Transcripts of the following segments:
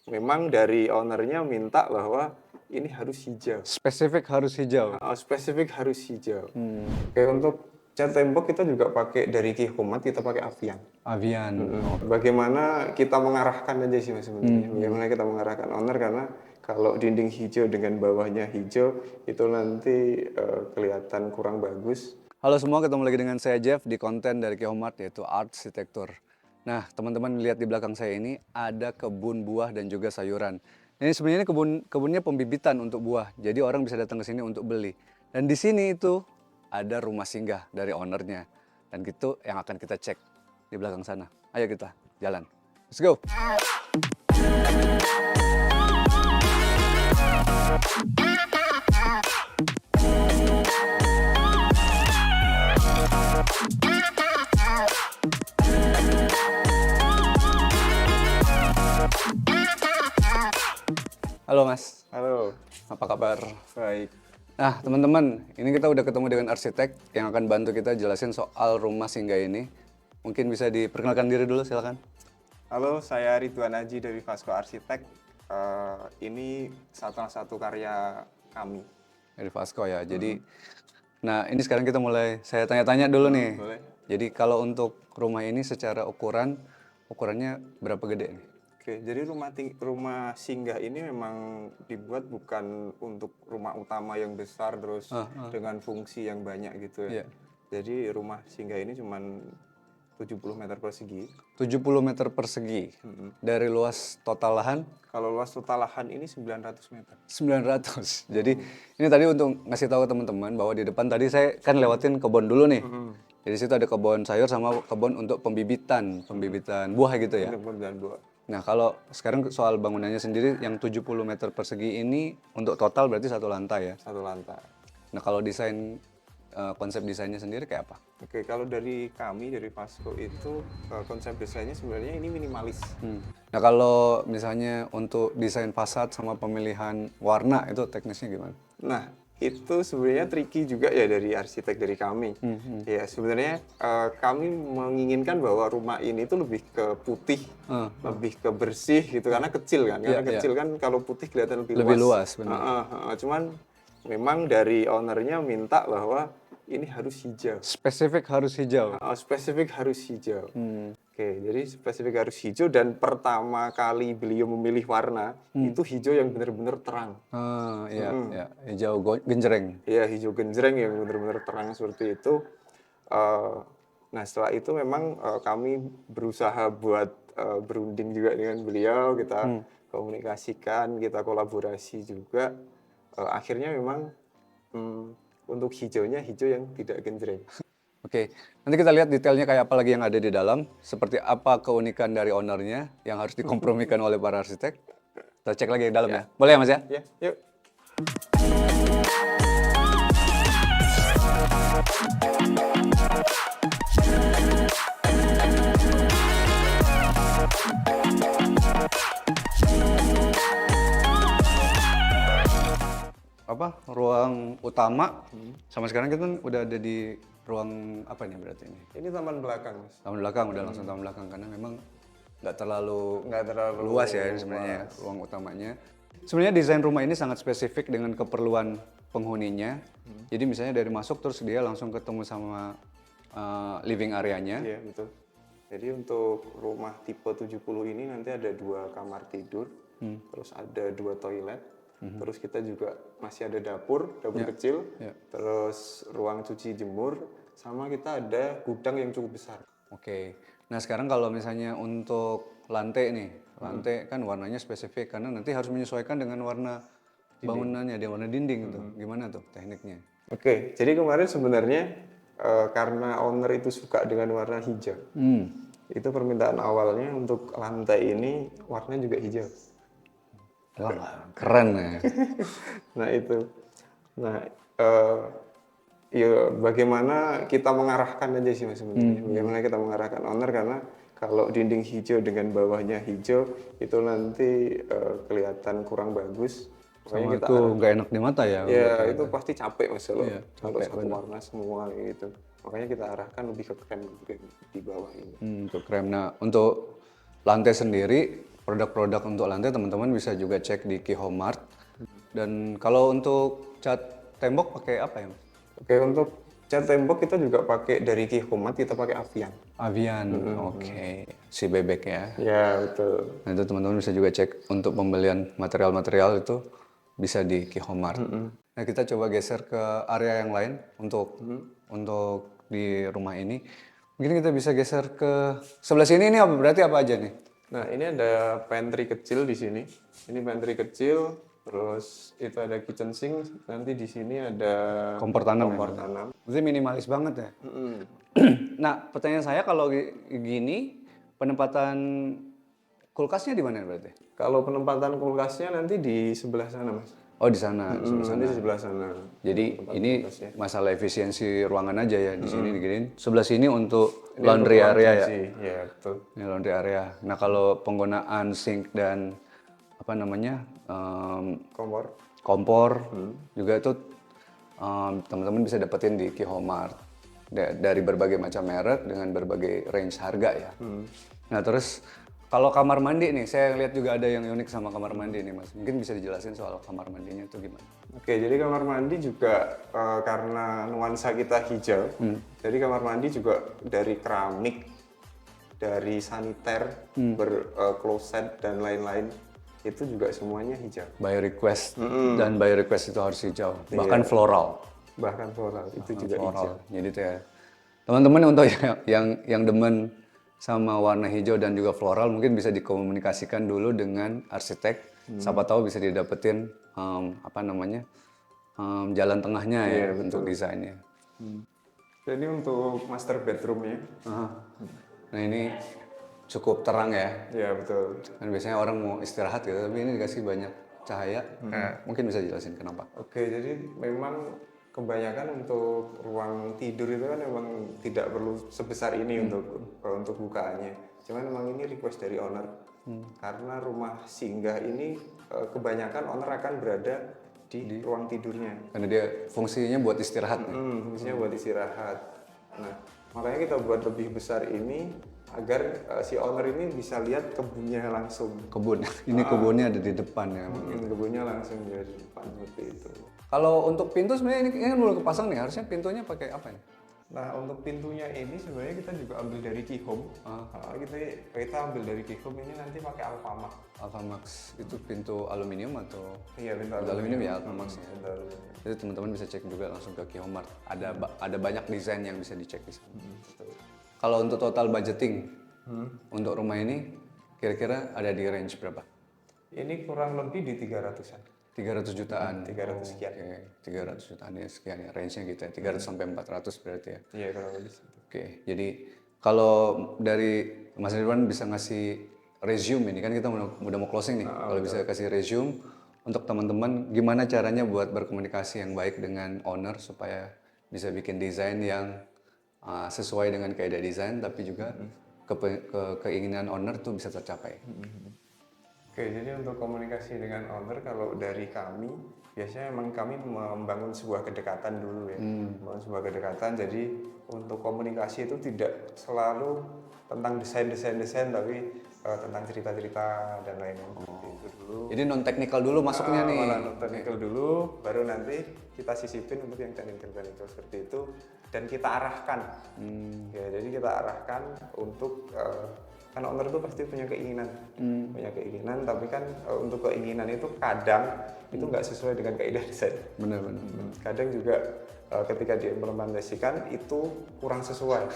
memang dari ownernya minta bahwa ini harus hijau. Spesifik harus hijau. Spesifik harus hijau. Oke, untuk cat tembok kita juga pakai dari Kihoomat, kita pakai Avian. Avian. Bagaimana kita mengarahkan aja sih mas sebenarnya. Bagaimana kita mengarahkan owner, karena kalau dinding hijau dengan bawahnya hijau itu nanti kelihatan kurang bagus. Halo semua, ketemu lagi dengan saya Jeff di konten dari Kihoomat yaitu Arsitektur. Nah, teman-teman lihat di belakang saya ini ada kebun buah dan juga sayuran. Ini sebenarnya kebunnya pembibitan untuk buah. Jadi orang bisa datang ke sini untuk beli. Dan di sini itu ada rumah singgah dari ownernya. Dan itu yang akan kita cek di belakang sana. Ayo kita jalan. Let's go. Halo Mas, Halo, apa kabar? baik. Nah teman-teman, ini kita udah ketemu dengan arsitek yang akan bantu kita jelasin soal rumah singgah ini. Mungkin bisa diperkenalkan diri dulu, silakan. Halo, saya Ridwan Aji dari Vasco Arsitek. Ini salah satu karya kami. Dari Vasco ya. Jadi, nah ini sekarang kita mulai, saya tanya-tanya dulu nih. Boleh. Jadi kalau untuk rumah ini secara ukurannya berapa gede nih? Oke, jadi rumah singgah ini memang dibuat bukan untuk rumah utama yang besar terus dengan fungsi yang banyak gitu ya. Iya. Jadi rumah singgah ini cuma 70 meter persegi. 70 meter persegi. Dari luas total lahan? Kalau luas total lahan ini 900 meter. 900. Jadi ini tadi untuk ngasih tahu teman-teman bahwa di depan tadi saya kan lewatin kebun dulu nih. Jadi situ ada kebun sayur sama kebun untuk pembibitan buah gitu ya. Kebun dan buah. Nah kalau sekarang soal bangunannya sendiri yang 70 meter persegi ini untuk total berarti satu lantai ya. Satu lantai. Nah kalau desain konsep desainnya sendiri kayak apa? Oke, kalau dari kami dari Vasco itu konsep desainnya sebenarnya ini minimalis. Nah kalau misalnya untuk desain fasad sama pemilihan warna itu teknisnya gimana? Nah, itu sebenarnya tricky juga ya dari arsitek dari kami. Ya, sebenarnya kami menginginkan bahwa rumah ini tuh lebih ke putih, lebih ke bersih gitu, karena kecil kan. Karena kecil kan kalau putih kelihatan lebih luas. Benar. Cuman memang dari ownernya minta bahwa ini harus hijau. Spesifik harus hijau. Spesifik harus hijau. Oke, jadi spesifik harus hijau, dan pertama kali beliau memilih warna itu hijau yang benar-benar terang. Iya, hijau genjreng. Iya, hijau genjreng yang benar-benar terang seperti itu. Nah, setelah itu memang kami berusaha buat berunding juga dengan beliau, kita komunikasikan, kita kolaborasi juga. Akhirnya memang untuk hijaunya hijau yang tidak genjreng. Oke, nanti kita lihat detailnya kayak apa lagi yang ada di dalam, seperti apa keunikan dari ownernya yang harus dikompromikan oleh para arsitek. Kita cek lagi di dalam ya. Boleh ya Mas ya? Ya, yuk. Ruang utama, sama sekarang kita kan udah ada di ruang apa nih berarti ini? Ini taman belakang, Mas. Taman belakang, udah langsung taman belakang karena memang nggak terlalu terlalu luas ya ini sebenarnya ruang utamanya. Sebenarnya desain rumah ini sangat spesifik dengan keperluan penghuninya. Jadi misalnya dari masuk terus dia langsung ketemu sama living areanya. Iya, betul. Jadi untuk rumah tipe 70 ini nanti ada 2 kamar tidur, terus ada 2 toilet, terus kita juga masih ada dapur kecil, terus ruang cuci jemur, sama kita ada gudang yang cukup besar. Oke. Nah sekarang kalau misalnya untuk lantai nih, lantai kan warnanya spesifik karena nanti harus menyesuaikan dengan warna bangunannya, di warna dinding itu. Gimana tuh tekniknya? Oke, jadi kemarin sebenarnya karena owner itu suka dengan warna hijau, itu permintaan awalnya untuk lantai ini warnanya juga hijau. Wah, keren ya. Nah itu, ya bagaimana kita mengarahkan aja sih mas sebenarnya. Bagaimana kita mengarahkan owner, karena kalau dinding hijau dengan bawahnya hijau itu nanti kelihatan kurang bagus. Sama itu nggak enak di mata ya. Ya itu pasti capek mas kalau satu bener. warna semua gitu. Makanya kita arahkan lebih ke krem di bawah ini. Untuk krem. Nah untuk lantai sendiri produk-produk untuk lantai teman-teman bisa juga cek di Kihomart. Dan kalau untuk cat tembok pakai apa ya? Oke, untuk cat tembok kita juga pakai dari Kihomart, kita pakai Avian. Avian, oke. Si bebek ya. Ya, betul. Nah itu teman-teman bisa juga cek untuk pembelian material-material itu bisa di Kihomart. Nah kita coba geser ke area yang lain untuk di rumah ini. Mungkin kita bisa geser ke sebelah sini, ini berarti apa aja nih? Nah, ini ada pantry kecil di sini. Ini pantry kecil, terus itu ada kitchen sink. Nanti di sini ada Kompor tanam. kompor tanam. Berarti minimalis banget ya. Nah pertanyaan saya kalau gini penempatan kulkasnya di mana berarti? Kalau penempatan kulkasnya nanti di sebelah sana, Mas. Oh di sana. Nanti di sebelah sana. Jadi ini masalah efisiensi ruangan aja ya di sini diginiin. Sebelah sini untuk laundry area ya. Ya, betul. Ini laundry area. Nah kalau penggunaan sink dan apa namanya Kompor. kompor juga itu teman-teman bisa dapetin di Kihomart dari berbagai macam merek dengan berbagai range harga ya. Nah terus kalau kamar mandi nih, saya lihat juga ada yang unik sama kamar mandi nih mas. Mungkin bisa dijelasin soal kamar mandinya itu gimana? Oke, jadi kamar mandi juga karena nuansa kita hijau, jadi kamar mandi juga dari keramik, dari saniter, berkloset dan lain-lain, itu juga semuanya hijau. By request dan by request itu harus hijau, bahkan floral. Bahkan floral itu juga hijau. Jadi itu ya, teman-teman untuk yang demen sama warna hijau dan juga floral mungkin bisa dikomunikasikan dulu dengan arsitek. Siapa tahu bisa didapetin jalan tengahnya ya untuk desainnya. Jadi untuk master bedroomnya, Nah ini cukup terang ya. ya betul. Kan biasanya orang mau istirahat gitu, tapi ini dikasih banyak cahaya. Mungkin bisa jelasin kenapa? Oke, jadi memang kebanyakan untuk ruang tidur itu kan memang tidak perlu sebesar ini untuk bukaannya. Cuman memang ini request dari owner karena rumah singgah ini kebanyakan owner akan berada di ruang tidurnya. Karena dia fungsinya buat istirahat. Fungsinya buat istirahat. Nah, makanya kita buat lebih besar ini agar si owner ini bisa lihat kebunnya langsung. Kebun, ini kebunnya ada di depan ya. Kebunnya langsung di depan seperti itu. Kalau untuk pintu sebenarnya ini kan belum kepasang nih, harusnya pintunya pakai apa nih? Nah, untuk pintunya ini sebenarnya kita juga ambil dari Kihome. Kita ambil dari Kihome ini nanti pakai Alfamax. Alfamax itu pintu aluminium atau? Iya, pintu aluminium ya Alfamax ya. Pintu aluminium. Jadi teman-teman bisa cek juga langsung ke Kihomart. Ada banyak desain yang bisa dicek di sana. Kalau untuk total budgeting untuk rumah ini kira-kira ada di range berapa? Ini kurang lebih di 300-an. 300 jutaan. 300 sekian. Oke, 300 jutaan ya sekian ya range-nya gitu ya. 300 sampai 400 berarti ya. Iya, kurang lebih. Oke, jadi kalau dari Mas Ridwan bisa ngasih resume ini kan kita udah mau closing nih. Kalau bisa kasih resume untuk teman-teman gimana caranya buat berkomunikasi yang baik dengan owner supaya bisa bikin desain yang sesuai dengan kaidah desain tapi juga keinginan owner tuh bisa tercapai. Oke, jadi untuk komunikasi dengan owner kalau dari kami biasanya memang kami membangun sebuah kedekatan dulu ya. Membangun sebuah kedekatan, jadi untuk komunikasi itu tidak selalu tentang desain tapi tentang cerita-cerita dan lain-lain seperti itu dulu. Jadi non teknikal dulu masuknya nih. Malah non teknikal dulu, baru nanti kita sisipin untuk yang teknikal seperti itu dan kita arahkan. Ya, jadi kita arahkan untuk kan owner itu pasti punya keinginan, tapi kan untuk keinginan itu kadang itu nggak sesuai dengan kaidah desain. Benar-benar. Kadang juga ketika diimplementasikan itu kurang sesuai.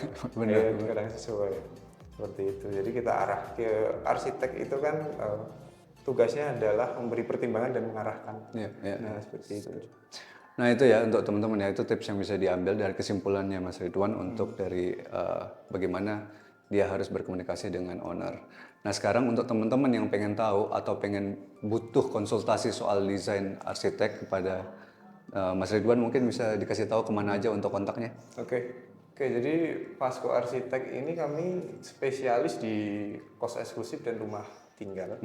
Kadang sesuai seperti itu. Jadi kita arah ke arsitek itu kan tugasnya adalah memberi pertimbangan dan mengarahkan. Nah seperti itu. Nah itu ya untuk teman-teman ya itu tips yang bisa diambil dari kesimpulannya Mas Ridwan untuk dari bagaimana dia harus berkomunikasi dengan owner. Nah sekarang untuk teman-teman yang pengen tahu atau pengen butuh konsultasi soal desain arsitek kepada Mas Ridwan mungkin bisa dikasih tahu kemana aja untuk kontaknya. Oke, jadi Vasco Arsitek ini kami spesialis di kos eksklusif dan rumah tinggal.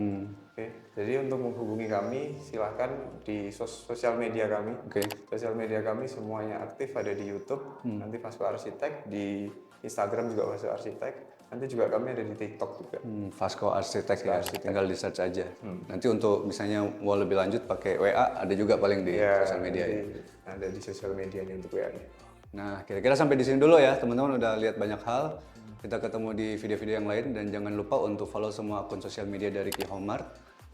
Oke, jadi untuk menghubungi kami silahkan di sosial media kami. Sosial media kami semuanya aktif, ada di YouTube. Nanti Vasco Arsitek, di Instagram juga Vasco Arsitek. Nanti juga kami ada di TikTok juga. Vasco Arsitek ya, tinggal di search aja. Nanti untuk misalnya mau lebih lanjut pakai WA, ada juga paling di sosial media ya. Ada di sosial medianya untuk WA-nya. Nah, kira-kira sampai di sini dulu ya, teman-teman udah lihat banyak hal. Kita ketemu di video-video yang lain dan jangan lupa untuk follow semua akun sosial media dari Ki-Homart,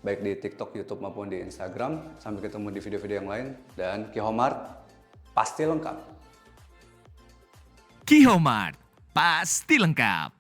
baik di TikTok, YouTube maupun di Instagram. Sampai ketemu di video-video yang lain dan Ki-Homart pasti lengkap. Ki-Homart, pasti lengkap.